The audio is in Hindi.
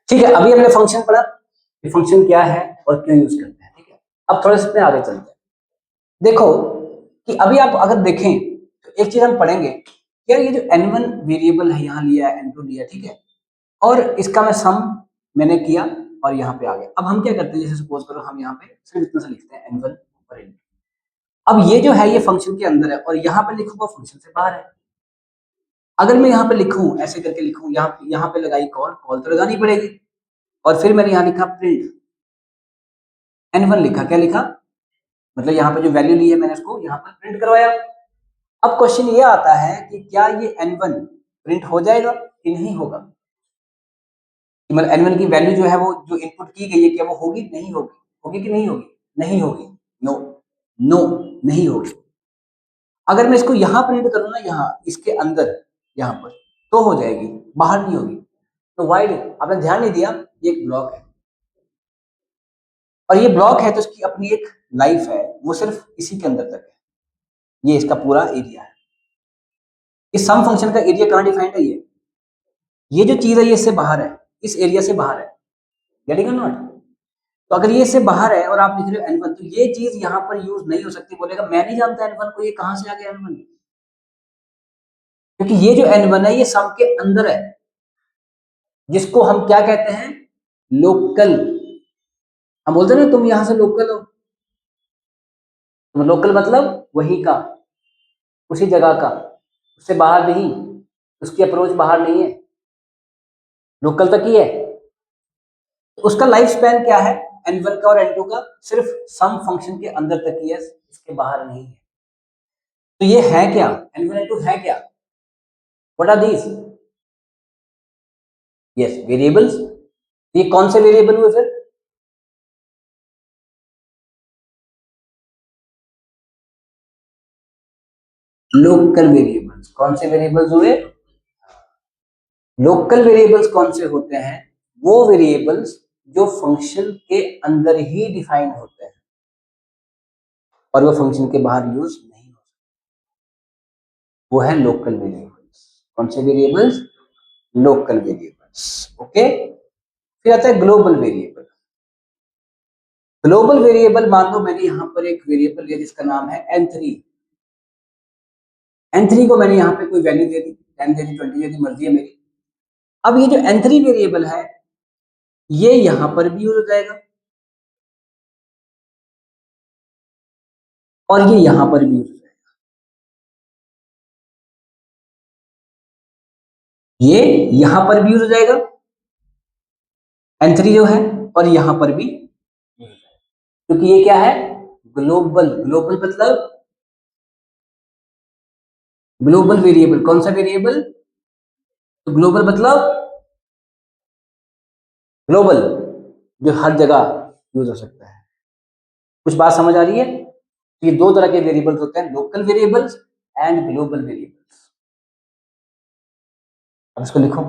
ठीक है, अभी हमने फंक्शन पढ़ा कि फंक्शन क्या है और क्यों यूज करते हैं। ठीक है, अब थोड़ा इसमें आगे चलते हैं। देखो कि अभी आप अगर देखें तो एक चीज हम पढ़ेंगे, यार ये जो n1 वेरिएबल है यहाँ लिया है, n2 लिया, ठीक है, और इसका मैं सम मैंने किया और यहाँ पे आ गया। अब हम क्या करते हैं, जैसे सपोज करो हम यहाँ पे सिर्फ इतना सा लिखते हैं n1 और n2। अब ये जो है ये फंक्शन के अंदर है और यहाँ पे लिखूंगा फंक्शन से बाहर है। अगर मैं यहाँ पे लिखूं, ऐसे करके लिखूं, यहाँ पे लगाई कॉल, कॉल तो लगानी पड़ेगी, और फिर मैंने यहाँ लिखा प्रिंट n1 लिखा, क्या लिखा, मतलब यहाँ पे जो वैल्यू ली है मैंने उसको यहाँ पर प्रिंट करवाया। अब क्वेश्चन ये आता है कि क्या ये n1 प्रिंट हो जाएगा कि नहीं होगा, मतलब n1 की वैल्यू जो है वो जो इनपुट की गई है क्या वो होगी, नहीं होगी, होगी कि नहीं होगी, नहीं होगी, नो, नो नहीं होगी। अगर मैं इसको यहाँ प्रिंट करूँ ना, यहाँ इसके अंदर यहाँ पर, तो हो जाएगी, बाहर नहीं होगी। तो वाइड, आपने ध्यान नहीं दिया, ये एक ब्लॉक है और ये ब्लॉक है तो इसकी अपनी एक लाइफ है, वो सिर्फ इसी के अंदर तक है। ये इसका पूरा एरिया है। इस सम फंक्शन का एरिया कहाँ डिफाइंड है, ये जो चीज है ये इससे बाहर है, इस एरिया से बाहर है, गेटिंग और नॉट। तो अगर ये इससे बाहर है और आप लिख रहे हो n1, तो ये चीज यहाँ पर यूज नहीं हो सकती। बोलेगा मैं नहीं जानता n1 को, ये कहां से आ गया n1, क्योंकि ये जो n1 है ये सम के अंदर है, जिसको हम क्या कहते हैं, लोकल। हम बोलते हैं ना तुम यहां से लोकल हो, तो लोकल मतलब वही का, उसी जगह का, उससे बाहर नहीं, उसकी अप्रोच बाहर नहीं है, लोकल तक ही है। तो उसका लाइफ स्पैन क्या है, n1 का और n2 का, सिर्फ सम फंक्शन के अंदर तक ही है, इसके बाहर नहीं है। तो ये है क्या, n1 n2 है क्या, what are these, yes variables. ये कौन से वेरिएबल हुए फिर, लोकल वेरिएबल्स। कौन से वेरिएबल्स हुए, लोकल वेरिएबल्स कौन से होते हैं, वो वेरिएबल्स जो फंक्शन के अंदर ही डिफाइन होते हैं और वो फंक्शन के बाहर यूज नहीं हो सकते, वो है लोकल वेरिएबल्स। कौन से वेरिएबल्स, लोकल वेरिएबल्स। ओके, फिर आता है ग्लोबल वेरिएबल। ग्लोबल वेरिएबल, मान लो मैंने यहां पर एक वेरिएबल लिया जिसका नाम है n3, n3 को मैंने यहाँ पे कोई वैल्यू दे दी, 10 दे दी, 20 दे दी, मर्जी है मेरी। अब ये जो n3 वेरिएबल है ये यहां पर भी यूज हो जाएगा और ये यहां पर भी यूज हो जाएगा, ये यहां पर भी यूज हो जाएगा n3 जो है, और यहां पर भी यूज हो जाएगा, क्योंकि ये क्या है, ग्लोबल। ग्लोबल मतलब ग्लोबल वेरिएबल, कौन सा वेरिएबल, तो ग्लोबल मतलब ग्लोबल, जो हर जगह यूज हो सकता है। कुछ बात समझ आ रही है, ये दो तरह के वेरिएबल्स होते हैं, local variables and global variables. अब इसको लिखो,